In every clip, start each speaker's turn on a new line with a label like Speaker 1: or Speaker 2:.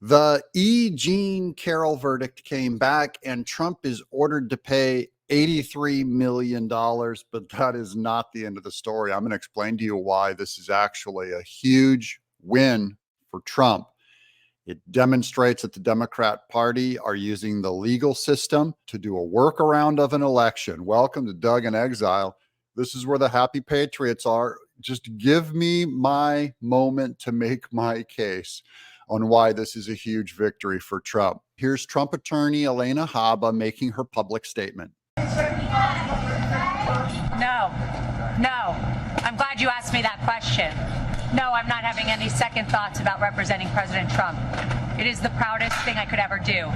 Speaker 1: The E. Jean Carroll verdict came back, and Trump is ordered to pay $83 million, but that is not the end of the story. I'm going to explain to you why this is actually a huge win for Trump. It demonstrates that the Democrat Party are using the legal system to do a workaround of an election. Welcome to Doug in Exile. This is where the happy patriots are. Just give me my moment to make my case on why this is a huge victory for Trump. Here's Trump attorney Alina Habba making her public statement.
Speaker 2: No. I'm glad you asked me that question. No, I'm not having any second thoughts about representing President Trump. It is the proudest thing I could ever do.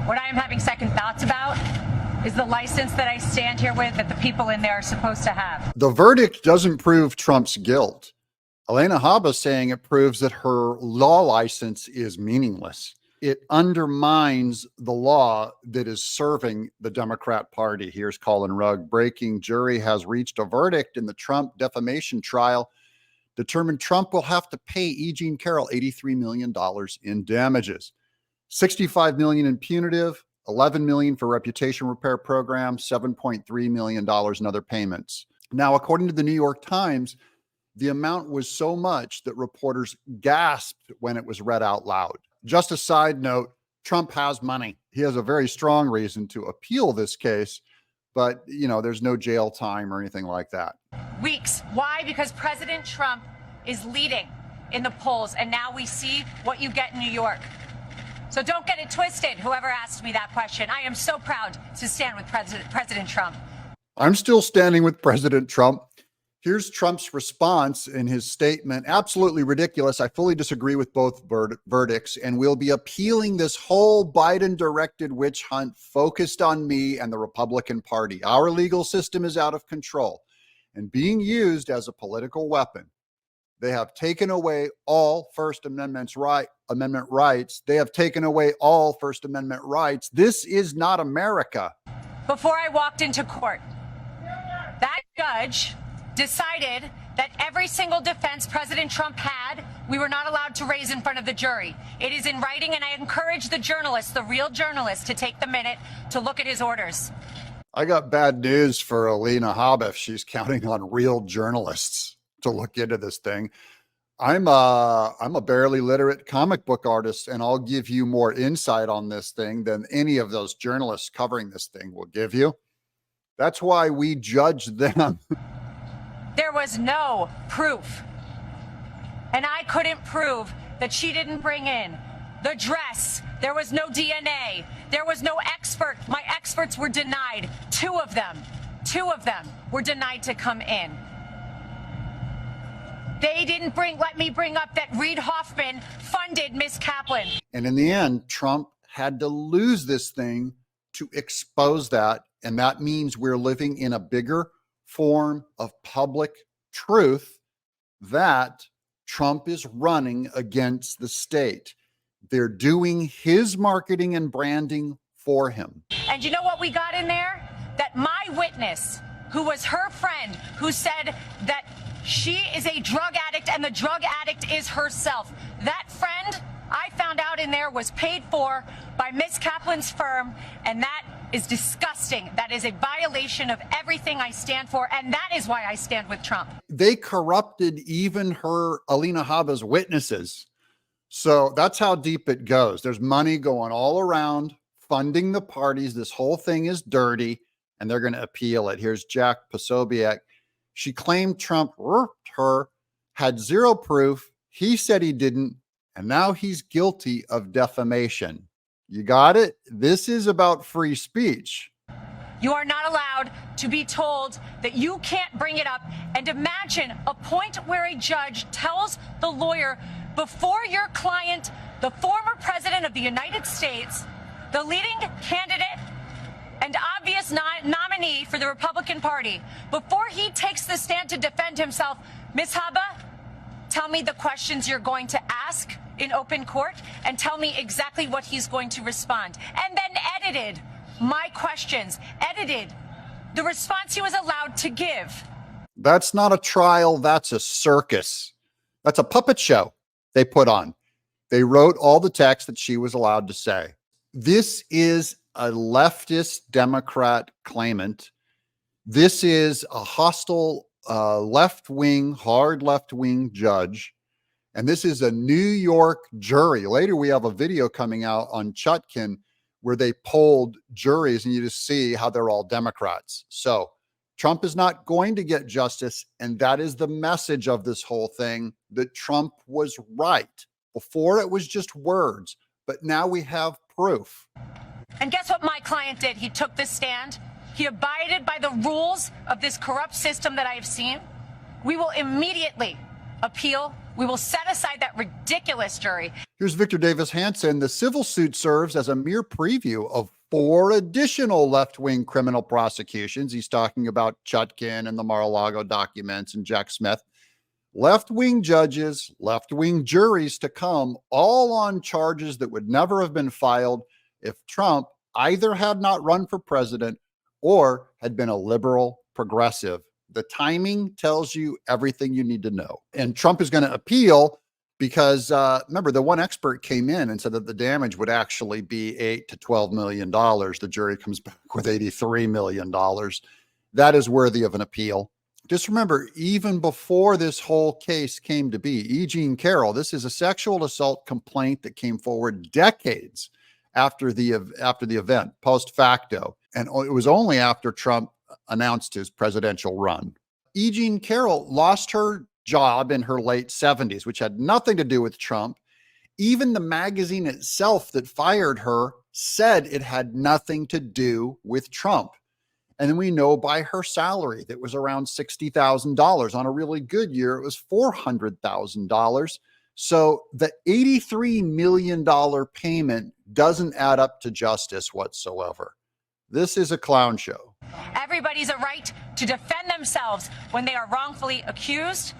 Speaker 2: What I am having second thoughts about is the license that I stand here with that the people in there are supposed to have.
Speaker 1: The verdict doesn't prove Trump's guilt. Alina Habba is saying it proves that her law license is meaningless. It undermines the law that is serving the Democrat Party. Here's Colin Rugg. Breaking: jury has reached a verdict in the Trump defamation trial. Determined Trump will have to pay E. Jean Carroll $83 million in damages. $65 million in punitive, $11 million for reputation repair program, $7.3 million in other payments. Now, according to the New York Times, the amount was so much that reporters gasped when it was read out loud. Just a side note, Trump has money. He has a very strong reason to appeal this case, but there's no jail time or anything like that.
Speaker 2: Weeks. Why? Because President Trump is leading in the polls, and now we see what you get in New York. So don't get it twisted, whoever asked me that question. I am so proud to stand with President Trump.
Speaker 1: I'm still standing with President Trump. Here's Trump's response in his statement. Absolutely ridiculous. I fully disagree with both verdicts, and we'll be appealing this whole Biden-directed witch hunt focused on me and the Republican Party. Our legal system is out of control and being used as a political weapon. They have taken away all First Amendment rights. They have taken away all First Amendment rights. This is not America.
Speaker 2: Before I walked into court, that judge decided that every single defense President Trump had, we were not allowed to raise in front of the jury. It is in writing, and I encourage the journalists, the real journalists, to take the minute to look at his orders.
Speaker 1: I got bad news for Alina Habba if she's counting on real journalists to look into this thing. I'm a barely literate comic book artist, and I'll give you more insight on this thing than any of those journalists covering this thing will give you. That's why we judge them.
Speaker 2: There was no proof, and I couldn't prove that she didn't bring in the dress. There was no DNA. There was no expert. My experts were denied. Two of them were denied to come in. They didn't let me bring up that Reid Hoffman funded Miss Kaplan.
Speaker 1: And in the end, Trump had to lose this thing to expose that. And that means we're living in a bigger form of public truth that Trump is running against the state. They're doing his marketing and branding for him.
Speaker 2: And you know what we got in there? That my witness, who was her friend, who said that she is a drug addict and the drug addict is herself. That friend, I found out in there, was paid for by Miss Kaplan's firm, and that is disgusting. That is a violation of everything I stand for, and that is why I stand with Trump.
Speaker 1: They corrupted even her, Alina Habba's witnesses. So that's how deep it goes. There's money going all around, funding the parties. This whole thing is dirty, and they're going to appeal it. Here's Jack Posobiec. She claimed Trump raped her, had zero proof. He said he didn't, and now he's guilty of defamation. You got it? This is about free speech.
Speaker 2: You are not allowed to be told that you can't bring it up. And imagine a point where a judge tells the lawyer, before your client, the former president of the United States, the leading candidate and obvious nominee for the Republican Party, before he takes the stand to defend himself, Ms. Habba, tell me the questions you're going to ask in open court and tell me exactly what he's going to respond. And then edited my questions, edited the response he was allowed to give.
Speaker 1: That's not a trial. That's a circus. That's a puppet show they put on. They wrote all the text that she was allowed to say. This is a leftist Democrat claimant. This is a hostile left-wing, hard left-wing judge. And this is a New York jury. Later, we have a video coming out on Chutkin where they polled juries, and you just see how they're all Democrats. So Trump is not going to get justice. And that is the message of this whole thing, that Trump was right. Before it was just words, but now we have proof.
Speaker 2: And guess what my client did? He took the stand. He abided by the rules of this corrupt system that I have seen. We will immediately appeal. We will set aside that ridiculous jury.
Speaker 1: Here's Victor Davis Hansen. The civil suit serves as a mere preview of 4 additional left-wing criminal prosecutions. He's talking about Chutkin and the Mar-a-Lago documents and Jack Smith. Left-wing judges, left-wing juries to come, all on charges that would never have been filed if Trump either had not run for president or had been a liberal progressive. The timing tells you everything you need to know. And Trump is going to appeal because, remember, the one expert came in and said that the damage would actually be $8 to $12 million. The jury comes back with $83 million. That is worthy of an appeal. Just remember, even before this whole case came to be, E. Jean Carroll, this is a sexual assault complaint that came forward decades after the event, post facto. And it was only after Trump announced his presidential run. E. Jean Carroll lost her job in her late 70s, which had nothing to do with Trump. Even the magazine itself that fired her said it had nothing to do with Trump. And then we know by her salary that was around $60,000. On a really good year, it was $400,000. So the $83 million payment doesn't add up to justice whatsoever. This is a clown show.
Speaker 2: Everybody's a right to defend themselves when they are wrongfully accused,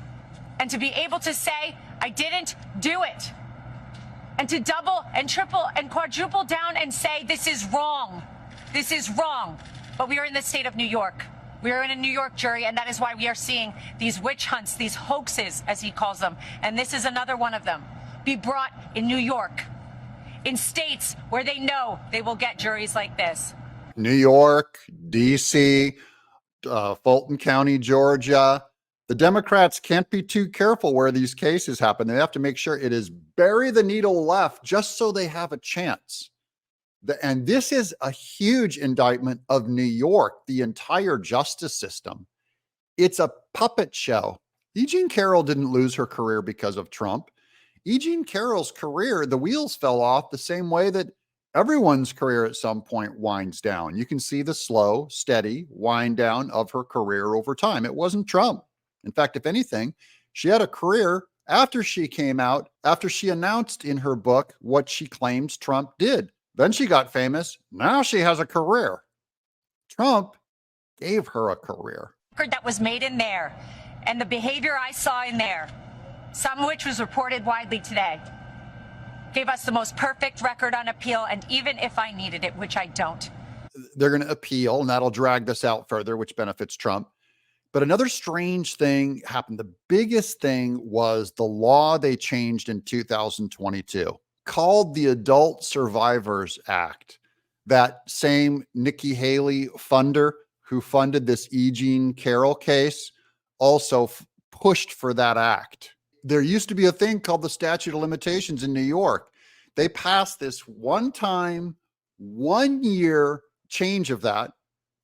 Speaker 2: and to be able to say, I didn't do it. And to double and triple and quadruple down and say, this is wrong. This is wrong. But we are in the state of New York. We are in a New York jury, and that is why we are seeing these witch hunts, these hoaxes, as he calls them. And this is another one of them. Be brought in New York, in states where they know they will get juries like this.
Speaker 1: New York, D.C., Fulton County, Georgia. The Democrats can't be too careful where these cases happen. They have to make sure it is bury the needle left just so they have a chance. And this is a huge indictment of New York, the entire justice system. It's a puppet show. E. Jean Carroll didn't lose her career because of Trump. E. Jean Carroll's career, the wheels fell off the same way that everyone's career at some point winds down. You can see the slow, steady wind down of her career over time. It wasn't Trump. In fact, if anything, she had a career after she came out, after she announced in her book what she claims Trump did. Then she got famous. Now she has a career. Trump gave her a career.
Speaker 2: That was made in there, and the behavior I saw in there, some of which was reported widely today, gave us the most perfect record on appeal, and even if I needed it, which I don't.
Speaker 1: They're going to appeal, and that'll drag this out further, which benefits Trump. But another strange thing happened. The biggest thing was the law they changed in 2022. Called the Adult Survivors Act. That same Nikki Haley funder who funded this E. Jean Carroll case also pushed for that act. There used to be a thing called the statute of limitations in New York. They passed this one-time, one-year change of that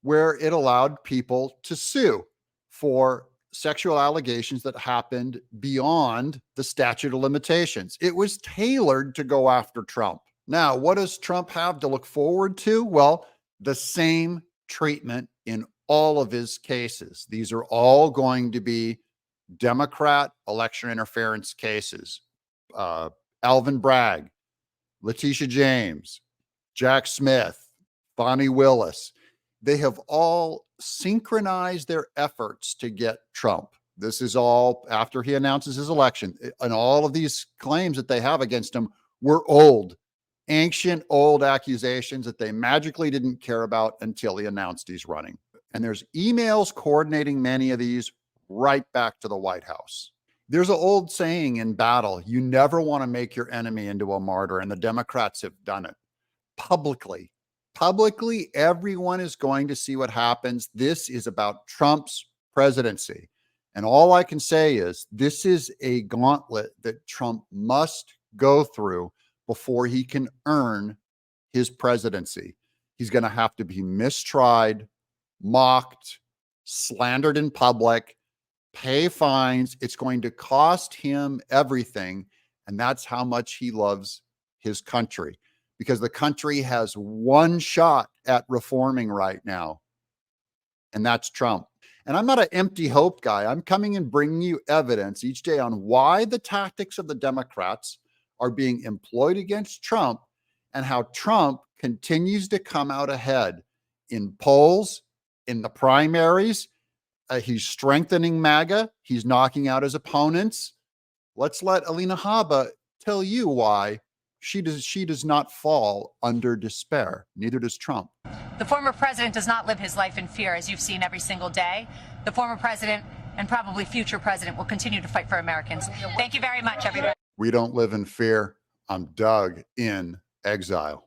Speaker 1: where it allowed people to sue for sexual allegations that happened beyond the statute of limitations. It was tailored to go after Trump. Now, what does Trump have to look forward to? Well, the same treatment in all of his cases. These are all going to be Democrat election interference cases. Alvin Bragg, Letitia James, Jack Smith, Bonnie Willis. They have all synchronized their efforts to get Trump. This is all after he announces his election. And all of these claims that they have against him were old, ancient, old accusations that they magically didn't care about until he announced he's running. And there's emails coordinating many of these right back to the White House. There's an old saying in battle, you never want to make your enemy into a martyr, and the Democrats have done it publicly. Publicly, everyone is going to see what happens. This is about Trump's presidency. And all I can say is this is a gauntlet that Trump must go through before he can earn his presidency. He's going to have to be mistried, mocked, slandered in public, pay fines. It's going to cost him everything. And that's how much he loves his country, because the country has one shot at reforming right now, and that's Trump. And I'm not an empty hope guy. I'm coming and bringing you evidence each day on why the tactics of the Democrats are being employed against Trump and how Trump continues to come out ahead in polls, in the primaries. He's strengthening MAGA. He's knocking out his opponents. Let's let Alina Habba tell you why she does not fall under despair. Neither does Trump.
Speaker 2: The former president does not live his life in fear, as you've seen every single day. The former president and probably future president will continue to fight for Americans. Thank you very much, everybody.
Speaker 1: We don't live in fear. I'm Doug in exile.